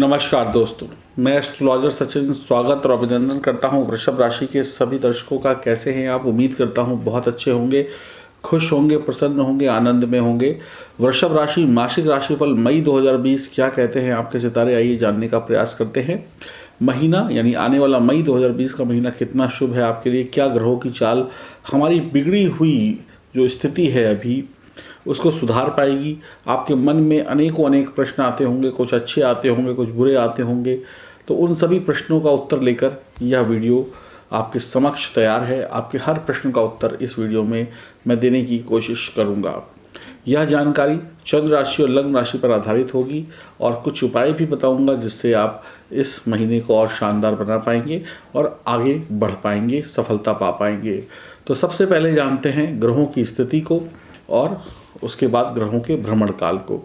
नमस्कार दोस्तों, मैं एस्ट्रोलॉजर सचिन स्वागत और अभिनंदन करता हूं वृषभ राशि के सभी दर्शकों का। कैसे हैं आप? उम्मीद करता हूं बहुत अच्छे होंगे, खुश होंगे, प्रसन्न होंगे, आनंद में होंगे। वृषभ राशि मासिक राशिफल मई 2020 क्या कहते हैं आपके सितारे, आइए जानने का प्रयास करते हैं। महीना यानी आने वाला मई 2020 का महीना कितना शुभ है आपके लिए, क्या ग्रहों की चाल हमारी बिगड़ी हुई जो स्थिति है अभी उसको सुधार पाएगी। आपके मन में अनेकों अनेक प्रश्न आते होंगे, कुछ अच्छे आते होंगे, कुछ बुरे आते होंगे, तो उन सभी प्रश्नों का उत्तर लेकर यह वीडियो आपके समक्ष तैयार है। आपके हर प्रश्न का उत्तर इस वीडियो में मैं देने की कोशिश करूंगा। यह जानकारी चंद्र राशि और लग्न राशि पर आधारित होगी और कुछ उपाय भी बताऊंगा जिससे आप इस महीने को और शानदार बना पाएंगे और आगे बढ़ पाएंगे, सफलता पा पाएंगे। तो सबसे पहले जानते हैं ग्रहों की स्थिति को और उसके बाद ग्रहों के भ्रमण काल को।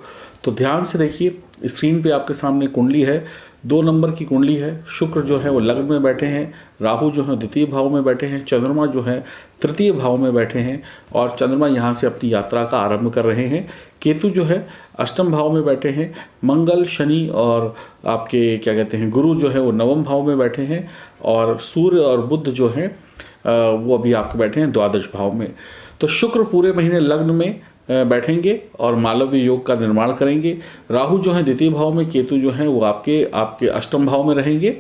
तो ध्यान से देखिए, स्क्रीन पे आपके सामने कुंडली है, 2 नंबर की कुंडली है। शुक्र जो है वो लग्न में बैठे हैं, राहु जो है द्वितीय भाव में बैठे हैं, चंद्रमा जो है तृतीय भाव में बैठे हैं और चंद्रमा यहाँ से अपनी यात्रा का आरंभ कर रहे हैं। केतु जो है अष्टम भाव में बैठे हैं, मंगल, शनि और आपके क्या कहते हैं गुरु जो है वो नवम भाव में बैठे हैं और सूर्य और बुध जो है वो अभी आपके बैठे हैं द्वादश भाव में। तो शुक्र पूरे महीने लग्न में बैठेंगे और मालव्य योग का निर्माण करेंगे। राहु जो है द्वितीय भाव में, केतु जो है वो आपके अष्टम भाव में रहेंगे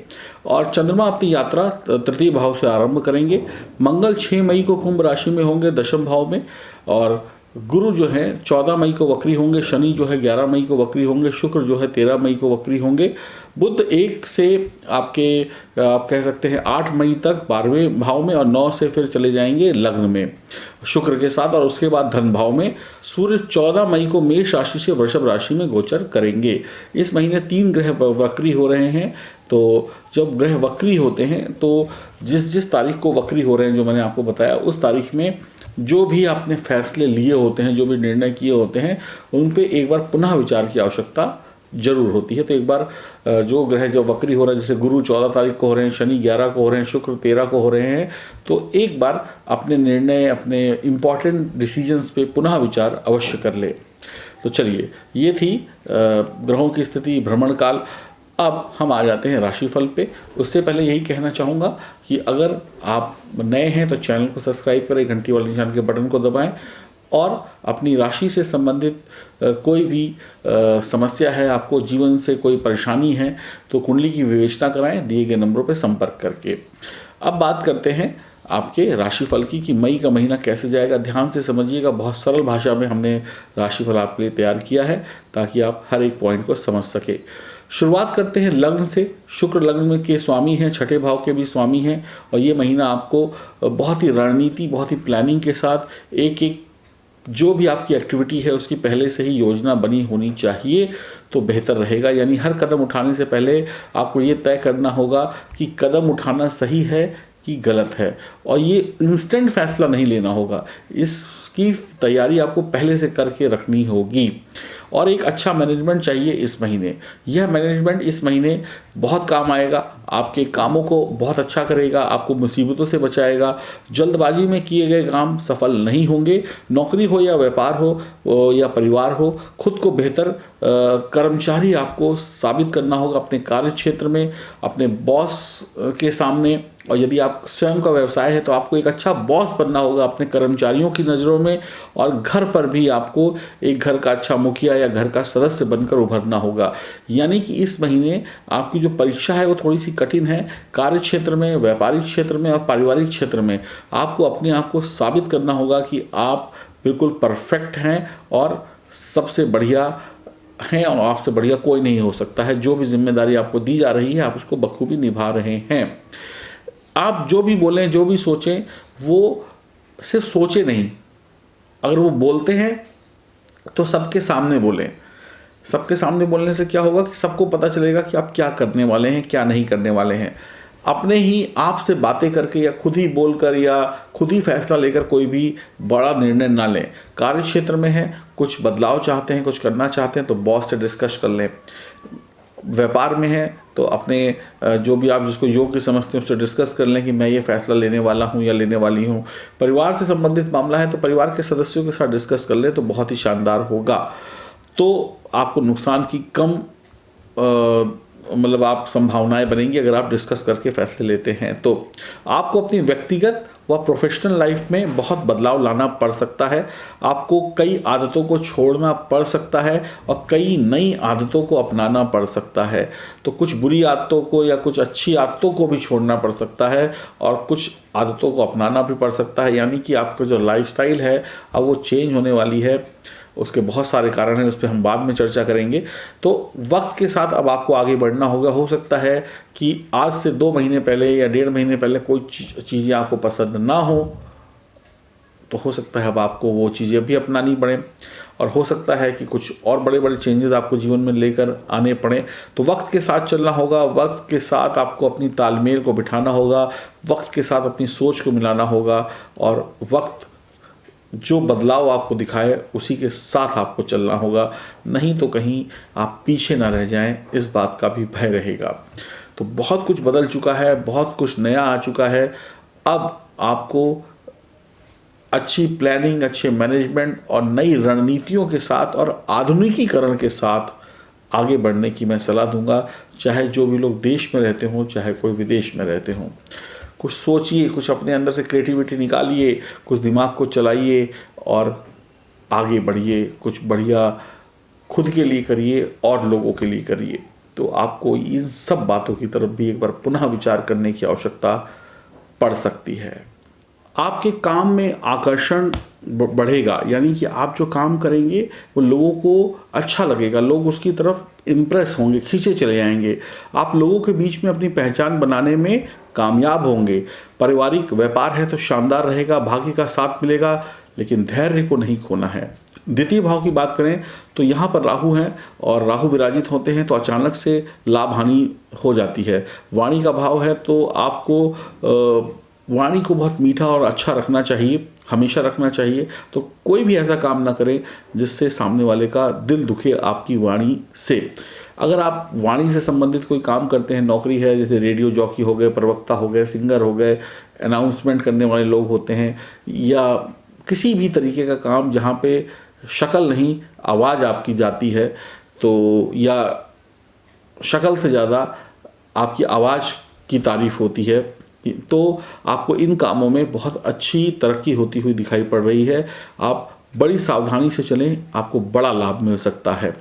और चंद्रमा अपनी यात्रा तृतीय भाव से आरंभ करेंगे। मंगल 6 मई को कुंभ राशि में होंगे दशम भाव में और गुरु जो है 14 मई को वक्री होंगे, शनि जो है 11 मई को वक्री होंगे, शुक्र जो है 13 मई को वक्री होंगे, बुध 1 से आप कह सकते हैं 8 मई तक 12वें भाव में और 9 से फिर चले जाएंगे लग्न में शुक्र के साथ और उसके बाद धन भाव में। सूर्य 14 मई को मेष राशि से वृषभ राशि में गोचर करेंगे। इस महीने 3 ग्रह वक्री हो रहे हैं। तो जब ग्रह वक्री होते हैं तो जिस तारीख को वक्री हो रहे हैं जो मैंने आपको बताया उस तारीख में जो भी आपने फैसले लिए होते हैं, जो भी निर्णय किए होते हैं, उन पे एक बार पुनः विचार की आवश्यकता जरूर होती है। तो एक बार जो ग्रह जब वक्री हो रहा है, जैसे गुरु 14 तारीख को हो रहे हैं, शनि 11 को हो रहे हैं, शुक्र 13 को हो रहे हैं, तो एक बार अपने निर्णय, अपने इम्पॉर्टेंट डिसीजंस पे पुनः विचार अवश्य कर ले। तो चलिए, ये थी ग्रहों की स्थिति, भ्रमण काल। अब हम आ जाते हैं राशिफल पे। उससे पहले यही कहना चाहूँगा कि अगर आप नए हैं तो चैनल को सब्सक्राइब करें, घंटी वाले निशान के बटन को दबाएं और अपनी राशि से संबंधित कोई भी समस्या है, आपको जीवन से कोई परेशानी है, तो कुंडली की विवेचना कराएं दिए गए नंबरों पर संपर्क करके। अब बात करते हैं आपके राशिफल की कि मई का महीना कैसे जाएगा। ध्यान से समझिएगा, बहुत सरल भाषा में हमने राशिफल आपके लिए तैयार किया है ताकि आप हर एक पॉइंट को समझ सके। शुरुआत करते हैं लग्न से। शुक्र लग्न में के स्वामी हैं, छठे भाव के भी स्वामी हैं और ये महीना आपको बहुत ही रणनीति, बहुत ही प्लानिंग के साथ एक जो भी आपकी एक्टिविटी है उसकी पहले से ही योजना बनी होनी चाहिए तो बेहतर रहेगा। यानी हर कदम उठाने से पहले आपको ये तय करना होगा कि कदम उठाना सही है कि गलत है और ये इंस्टेंट फैसला नहीं लेना होगा, इसकी तैयारी आपको पहले से करके रखनी होगी। और एक अच्छा मैनेजमेंट चाहिए इस महीने। यह मैनेजमेंट इस महीने बहुत काम आएगा, आपके कामों को बहुत अच्छा करेगा, आपको मुसीबतों से बचाएगा। जल्दबाजी में किए गए काम सफल नहीं होंगे। नौकरी हो या व्यापार हो या परिवार हो, खुद को बेहतर कर्मचारी आपको साबित करना होगा अपने कार्य क्षेत्र में, अपने बॉस के सामने। और यदि आप स्वयं का व्यवसाय है तो आपको एक अच्छा बॉस बनना होगा अपने कर्मचारियों की नज़रों में और घर पर भी आपको एक घर का अच्छा मुखिया या घर का सदस्य बनकर उभरना होगा। यानी कि इस महीने आपकी जो परीक्षा है वो थोड़ी सी कठिन है। कार्य क्षेत्र में, व्यापारिक क्षेत्र में और पारिवारिक क्षेत्र में आपको अपने आप को साबित करना होगा कि आप बिल्कुल परफेक्ट हैं और सबसे बढ़िया हैं और आपसे बढ़िया कोई नहीं हो सकता है। जो भी जिम्मेदारी आपको दी जा रही है आप उसको बखूबी निभा रहे हैं। आप जो भी बोलें, जो भी सोचें, वो सिर्फ सोचे नहीं, अगर वो बोलते हैं तो सबके सामने बोलें। सबके सामने बोलने से क्या होगा कि सबको पता चलेगा कि आप क्या करने वाले हैं, क्या नहीं करने वाले हैं। अपने ही आप से बातें करके या खुद ही बोलकर या खुद ही फैसला लेकर कोई भी बड़ा निर्णय ना लें। कार्य क्षेत्र में है, कुछ बदलाव चाहते हैं, कुछ करना चाहते हैं तो बॉस से डिस्कस कर लें। व्यापार में है तो अपने जो भी आप जिसको योग्य समझते हैं उससे डिस्कस कर लें कि मैं ये फैसला लेने वाला हूँ या लेने वाली हूँ। परिवार से संबंधित मामला है तो परिवार के सदस्यों के साथ डिस्कस कर लें तो बहुत ही शानदार होगा। तो आपको नुकसान की कम मतलब आप संभावनाएं बनेंगी अगर आप डिस्कस करके फैसले लेते हैं तो। आपको अपनी व्यक्तिगत व प्रोफेशनल लाइफ में बहुत बदलाव लाना पड़ सकता है। आपको कई आदतों को छोड़ना पड़ सकता है और कई नई आदतों को अपनाना पड़ सकता है। तो कुछ बुरी आदतों को या कुछ अच्छी आदतों को भी छोड़ना पड़ सकता है और कुछ आदतों को अपनाना भी पड़ सकता है। यानी कि आपका जो लाइफस्टाइल है अब वो चेंज होने वाली है। उसके बहुत सारे कारण हैं, उस पर हम बाद में चर्चा करेंगे। तो वक्त के साथ अब आपको आगे बढ़ना होगा। हो सकता है कि आज से 2 महीने पहले या 1.5 महीने पहले कोई चीज़ें आपको पसंद ना हो, तो हो सकता है अब आपको वो चीज़ें भी अपनानी पड़े और हो सकता है कि कुछ और बड़े बड़े चेंजेस आपको जीवन में लेकर आने पड़े। तो वक्त के साथ चलना होगा, वक्त के साथ आपको अपनी तालमेल को बिठाना होगा, वक्त के साथ अपनी सोच को मिलाना होगा और वक्त जो बदलाव आपको दिखाए उसी के साथ आपको चलना होगा। नहीं तो कहीं आप पीछे ना रह जाएं, इस बात का भी भय रहेगा। तो बहुत कुछ बदल चुका है, बहुत कुछ नया आ चुका है। अब आपको अच्छी प्लानिंग, अच्छे मैनेजमेंट और नई रणनीतियों के साथ और आधुनिकीकरण के साथ आगे बढ़ने की मैं सलाह दूंगा, चाहे जो भी लोग देश में रहते हों, चाहे कोई विदेश में रहते हों। कुछ सोचिए, कुछ अपने अंदर से क्रिएटिविटी निकालिए, कुछ दिमाग को चलाइए और आगे बढ़िए। कुछ बढ़िया खुद के लिए करिए और लोगों के लिए करिए। तो आपको इन सब बातों की तरफ भी एक बार पुनः विचार करने की आवश्यकता पड़ सकती है। आपके काम में आकर्षण बढ़ेगा, यानी कि आप जो काम करेंगे वो लोगों को अच्छा लगेगा, लोग उसकी तरफ इम्प्रेस होंगे, खींचे चले जाएंगे। आप लोगों के बीच में अपनी पहचान बनाने में कामयाब होंगे। पारिवारिक व्यापार है तो शानदार रहेगा, भाग्य का साथ मिलेगा, लेकिन धैर्य को नहीं खोना है। द्वितीय भाव की बात करें तो यहाँ पर राहु हैं और राहु विराजित होते हैं तो अचानक से लाभ हानि हो जाती है। वाणी का भाव है तो आपको वाणी को बहुत मीठा और अच्छा रखना चाहिए, हमेशा रखना चाहिए। तो कोई भी ऐसा काम ना करें जिससे सामने वाले का दिल दुखे आपकी वाणी से। अगर आप वाणी से संबंधित कोई काम करते हैं, नौकरी है, जैसे रेडियो जॉकी हो गए, प्रवक्ता हो गए, सिंगर हो गए, अनाउंसमेंट करने वाले लोग होते हैं, या किसी भी तरीके का काम जहाँ पे शक्ल नहीं आवाज़ आपकी जाती है, तो या शक्ल से ज़्यादा आपकी आवाज़ की तारीफ होती है, तो आपको इन कामों में बहुत अच्छी तरक्की होती हुई दिखाई पड़ रही है। आप बड़ी सावधानी से चलें, आपको बड़ा लाभ मिल सकता है।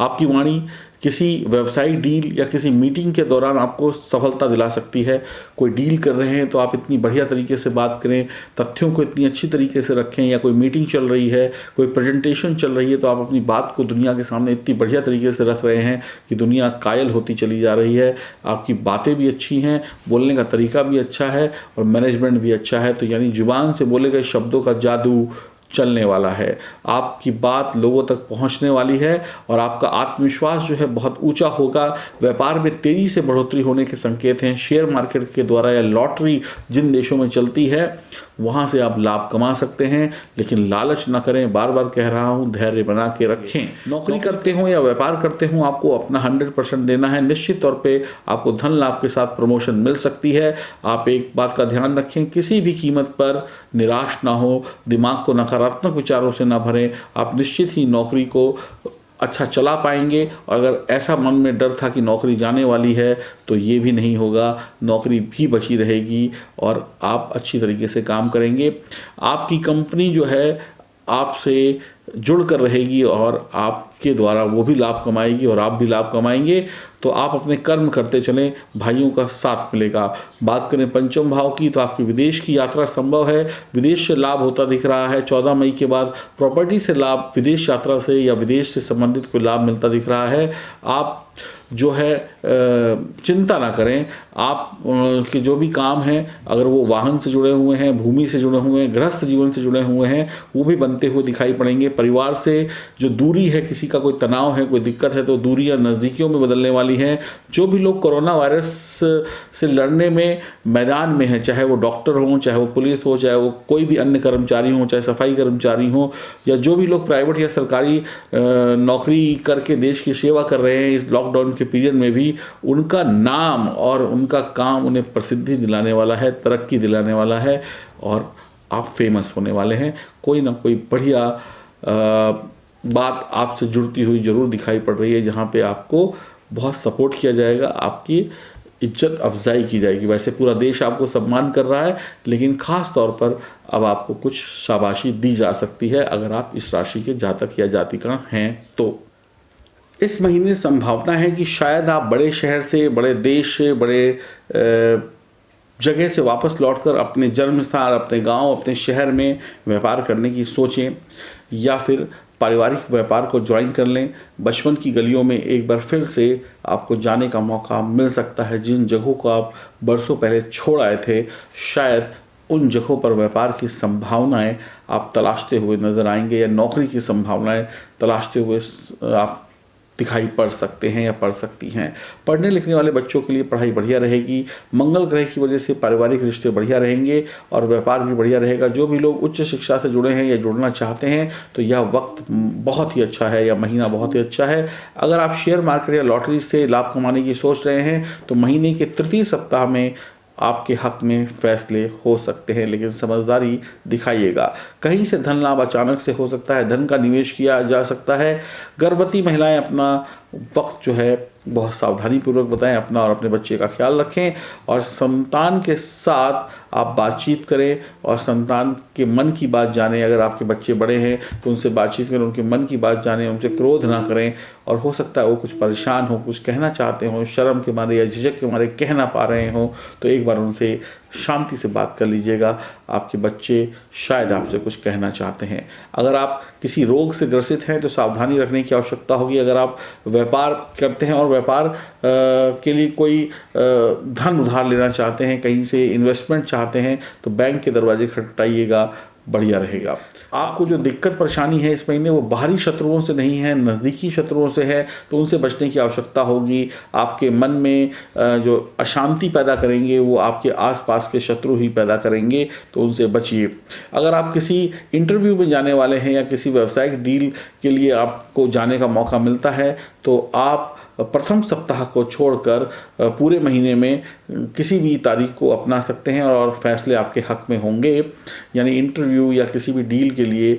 आपकी वाणी किसी व्यवसायिक डील या किसी मीटिंग के दौरान आपको सफलता दिला सकती है। कोई डील कर रहे हैं तो आप इतनी बढ़िया तरीके से बात करें, तथ्यों को इतनी अच्छी तरीके से रखें, या कोई मीटिंग चल रही है, कोई प्रेजेंटेशन चल रही है, तो आप अपनी बात को दुनिया के सामने इतनी बढ़िया तरीके से रख रहे हैं कि दुनिया कायल होती चली जा रही है। आपकी बातें भी अच्छी हैं, बोलने का तरीका भी अच्छा है और मैनेजमेंट भी अच्छा है। तो यानी जुबान से बोले गए शब्दों का जादू चलने वाला है। आपकी बात लोगों तक पहुंचने वाली है और आपका आत्मविश्वास जो है बहुत ऊंचा होगा। व्यापार में तेजी से बढ़ोतरी होने के संकेत हैं। शेयर मार्केट के द्वारा या लॉटरी जिन देशों में चलती है वहां से आप लाभ कमा सकते हैं, लेकिन लालच ना करें। बार बार कह रहा हूं, धैर्य बना के रखें। नौकरी करते हो या व्यापार करते हो, आपको अपना 100% देना है। निश्चित तौर पे आपको धन लाभ के साथ प्रमोशन मिल सकती है। आप एक बात का ध्यान रखें, किसी भी कीमत पर निराश ना हो, दिमाग को नकारात्मक विचारों से ना भरें। आप निश्चित ही नौकरी को अच्छा चला पाएंगे। और अगर ऐसा मन में डर था कि नौकरी जाने वाली है तो ये भी नहीं होगा, नौकरी भी बची रहेगी और आप अच्छी तरीके से काम करेंगे। आपकी कंपनी जो है आपसे जुड़ कर रहेगी और आपके द्वारा वो भी लाभ कमाएगी और आप भी लाभ कमाएंगे। तो आप अपने कर्म करते चलें, भाइयों का साथ मिलेगा। बात करें पंचम भाव की तो आपकी विदेश की यात्रा संभव है। विदेश से लाभ होता दिख रहा है। 14 मई के बाद प्रॉपर्टी से लाभ, विदेश यात्रा से या विदेश से संबंधित कोई लाभ मिलता दिख रहा है। आप जो है चिंता ना करें। आप के जो भी काम हैं, अगर वो वाहन से जुड़े हुए हैं, भूमि से जुड़े हुए हैं, गृहस्थ जीवन से जुड़े हुए हैं, वो भी बनते हुए दिखाई पड़ेंगे। परिवार से जो दूरी है, किसी का कोई तनाव है, कोई दिक्कत है, तो दूरियां नज़दीकियों में बदलने वाली हैं। जो भी लोग कोरोना वायरस से लड़ने में मैदान में हैं, चाहे वो डॉक्टर हों, चाहे वो पुलिस हो, चाहे वो कोई भी अन्य कर्मचारी हों, चाहे सफाई कर्मचारी हों, या जो भी लोग प्राइवेट या सरकारी नौकरी करके देश की सेवा कर रहे हैं, इस लॉकडाउन के पीरियड में भी उनका नाम और उनका काम उन्हें प्रसिद्धि दिलाने वाला है, तरक्की दिलाने वाला है और आप फेमस होने वाले हैं। कोई ना कोई बढ़िया बात आपसे जुड़ती हुई जरूर दिखाई पड़ रही है, जहाँ पे आपको बहुत सपोर्ट किया जाएगा, आपकी इज्जत अफजाई की जाएगी। वैसे पूरा देश आपको सम्मान कर रहा है, लेकिन ख़ास तौर पर अब आपको कुछ शाबाशी दी जा सकती है अगर आप इस राशि के जातक या जातिका हैं तो। इस महीने संभावना है कि शायद आप बड़े शहर से, बड़े देश से, बड़े जगह से वापस लौटकर अपने जन्म स्थान, अपने गांव, अपने शहर में व्यापार करने की सोचें, या फिर पारिवारिक व्यापार को ज्वाइन कर लें। बचपन की गलियों में एक बार फिर से आपको जाने का मौका मिल सकता है। जिन जगहों को आप बरसों पहले छोड़ आए थे, शायद उन जगहों पर व्यापार की संभावनाएं आप तलाशते हुए नजर आएंगे, या नौकरी की संभावनाएं तलाशते हुए आप दिखाई पड़ सकते हैं या पड़ सकती हैं। पढ़ने लिखने वाले बच्चों के लिए पढ़ाई बढ़िया रहेगी। मंगल ग्रह की वजह से पारिवारिक रिश्ते बढ़िया रहेंगे और व्यापार भी बढ़िया रहेगा। जो भी लोग उच्च शिक्षा से जुड़े हैं या जुड़ना चाहते हैं तो यह वक्त बहुत ही अच्छा है, या महीना बहुत ही अच्छा है। अगर आप शेयर मार्केट या लॉटरी से लाभ कमाने की सोच रहे हैं तो महीने के तृतीय सप्ताह में आपके हक में फैसले हो सकते हैं, लेकिन समझदारी दिखाइएगा। कहीं से धन लाभ अचानक से हो सकता है, धन का निवेश किया जा सकता है। गर्भवती महिलाएं अपना वक्त जो है बहुत सावधानी पूर्वक बताएं, अपना और अपने बच्चे का ख्याल रखें, और संतान के साथ आप बातचीत करें और संतान के मन की बात जानें। अगर आपके बच्चे बड़े हैं तो उनसे बातचीत करें, उनके मन की बात जानें, उनसे क्रोध ना करें। और हो सकता है वो कुछ परेशान हो, कुछ कहना चाहते हों, शर्म के मारे या झिझक के मारे कह ना पा रहे हों, तो एक बार उनसे शांति से बात कर लीजिएगा। आपके बच्चे शायद आपसे कुछ कहना चाहते हैं। अगर आप किसी रोग से ग्रसित हैं तो सावधानी रखने की आवश्यकता होगी। अगर आप व्यापार करते हैं और व्यापार के लिए कोई धन उधार लेना चाहते हैं, कहीं से इन्वेस्टमेंट चाहते हैं, तो बैंक के दरवाजे खटखटाइएगा, बढ़िया रहेगा। आपको जो दिक्कत परेशानी है इस महीने वो बाहरी शत्रुओं से नहीं है, नज़दीकी शत्रुओं से है, तो उनसे बचने की आवश्यकता होगी। आपके मन में जो अशांति पैदा करेंगे वो आपके आसपास के शत्रु ही पैदा करेंगे, तो उनसे बचिए। अगर आप किसी इंटरव्यू में जाने वाले हैं या किसी व्यावसायिक डील के लिए आपको जाने का मौका मिलता है तो आप प्रथम सप्ताह को छोड़कर पूरे महीने में किसी भी तारीख को अपना सकते हैं और फैसले आपके हक में होंगे। यानी इंटरव्यू या किसी भी डील के लिए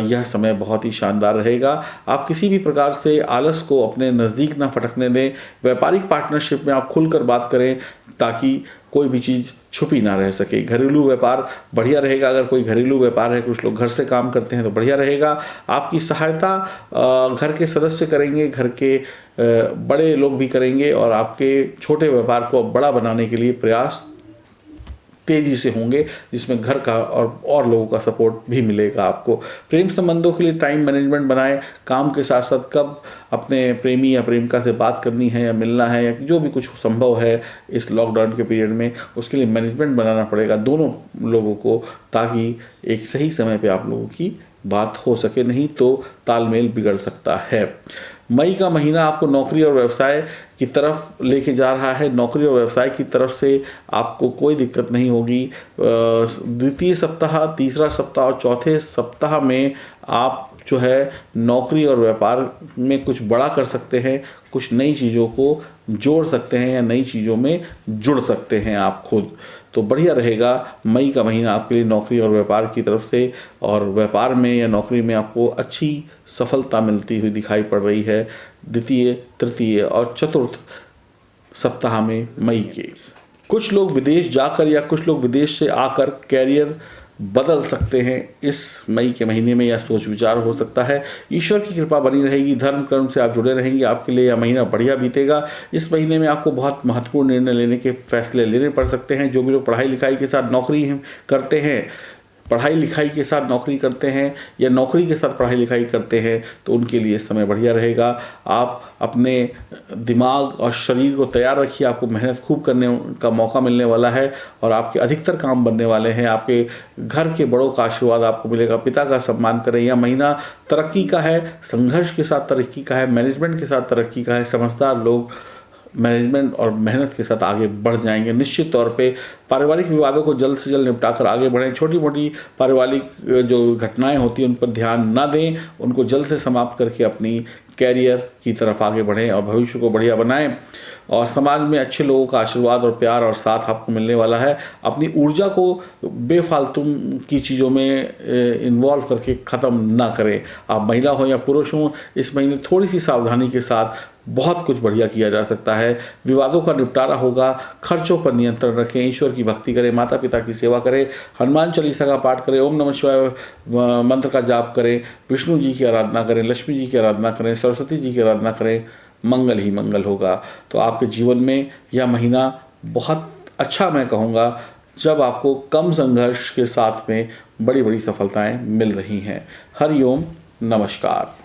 यह समय बहुत ही शानदार रहेगा। आप किसी भी प्रकार से आलस को अपने नज़दीक ना फटकने दें। व्यापारिक पार्टनरशिप में आप खुलकर बात करें ताकि कोई भी चीज़ छुपी ना रह सके। घरेलू व्यापार बढ़िया रहेगा। अगर कोई घरेलू व्यापार है, कुछ लोग घर से काम करते हैं, तो बढ़िया रहेगा। आपकी सहायता घर के सदस्य करेंगे, घर के बड़े लोग भी करेंगे, और आपके छोटे व्यापार को बड़ा बनाने के लिए प्रयास तेजी से होंगे, जिसमें घर का और लोगों का सपोर्ट भी मिलेगा आपको। प्रेम संबंधों के लिए टाइम मैनेजमेंट बनाएं। काम के साथ साथ कब अपने प्रेमी या प्रेमिका से बात करनी है या मिलना है, या जो भी कुछ संभव है इस लॉकडाउन के पीरियड में, उसके लिए मैनेजमेंट बनाना पड़ेगा दोनों लोगों को, ताकि एक सही समय पे आप लोगों की बात हो सके, नहीं तो तालमेल बिगड़ सकता है। मई का महीना आपको नौकरी और व्यवसाय की तरफ लेके जा रहा है। नौकरी और व्यवसाय की तरफ से आपको कोई दिक्कत नहीं होगी। द्वितीय सप्ताह, तीसरा सप्ताह और चौथे सप्ताह में आप जो है नौकरी और व्यापार में कुछ बड़ा कर सकते हैं, कुछ नई चीज़ों को जोड़ सकते हैं या नई चीज़ों में जुड़ सकते हैं आप खुद। तो बढ़िया रहेगा मई का महीना आपके लिए नौकरी और व्यापार की तरफ से। और व्यापार में या नौकरी में आपको अच्छी सफलता मिलती हुई दिखाई पड़ रही है द्वितीय, तृतीय और चतुर्थ सप्ताह में मई के। कुछ लोग विदेश जाकर या कुछ लोग विदेश से आकर कैरियर बदल सकते हैं इस मई के महीने में, या सोच विचार हो सकता है। ईश्वर की कृपा बनी रहेगी। धर्म कर्म से आप जुड़े रहेंगे, आपके लिए यह महीना बढ़िया बीतेगा। इस महीने में आपको बहुत महत्वपूर्ण निर्णय लेने के फैसले लेने पड़ सकते हैं। जो भी लोग पढ़ाई लिखाई के साथ नौकरी करते हैं, पढ़ाई लिखाई के साथ नौकरी करते हैं या नौकरी के साथ पढ़ाई लिखाई करते हैं, तो उनके लिए समय बढ़िया रहेगा। आप अपने दिमाग और शरीर को तैयार रखिए। आपको मेहनत खूब करने का मौका मिलने वाला है और आपके अधिकतर काम बनने वाले हैं। आपके घर के बड़ों का आशीर्वाद आपको मिलेगा। पिता का सम्मान करें। यह महीना तरक्की का है, संघर्ष के साथ तरक्की का है, मैनेजमेंट के साथ तरक्की का है। समझदार लोग मैनेजमेंट और मेहनत के साथ आगे बढ़ जाएंगे। निश्चित तौर पे पारिवारिक विवादों को जल्द से जल्द निपटाकर आगे बढ़ें। छोटी मोटी पारिवारिक जो घटनाएं होती हैं उन पर ध्यान ना दें, उनको जल्द से समाप्त करके अपनी कैरियर की तरफ आगे बढ़ें और भविष्य को बढ़िया बनाएं। और समाज में अच्छे लोगों का आशीर्वाद और प्यार और साथ आपको मिलने वाला है। अपनी ऊर्जा को बेफालतू की चीज़ों में इन्वॉल्व करके ख़त्म ना करें। आप महिला हो या पुरुष हो, इस महीने थोड़ी सी सावधानी के साथ बहुत कुछ बढ़िया किया जा सकता है। विवादों का निपटारा होगा। खर्चों पर नियंत्रण रखें, ईश्वर की भक्ति करें, माता पिता की सेवा करें, हनुमान चालीसा का पाठ करें, ओम नमः शिवाय मंत्र का जाप करें, विष्णु जी की आराधना करें, लक्ष्मी जी की आराधना करें, सरस्वती जी की आराधना करें, मंगल ही मंगल होगा। तो आपके जीवन में यह महीना बहुत अच्छा, मैं कहूँगा, जब आपको कम संघर्ष के साथ में बड़ी बड़ी सफलताएं मिल रही हैं। हरि ओम, नमस्कार।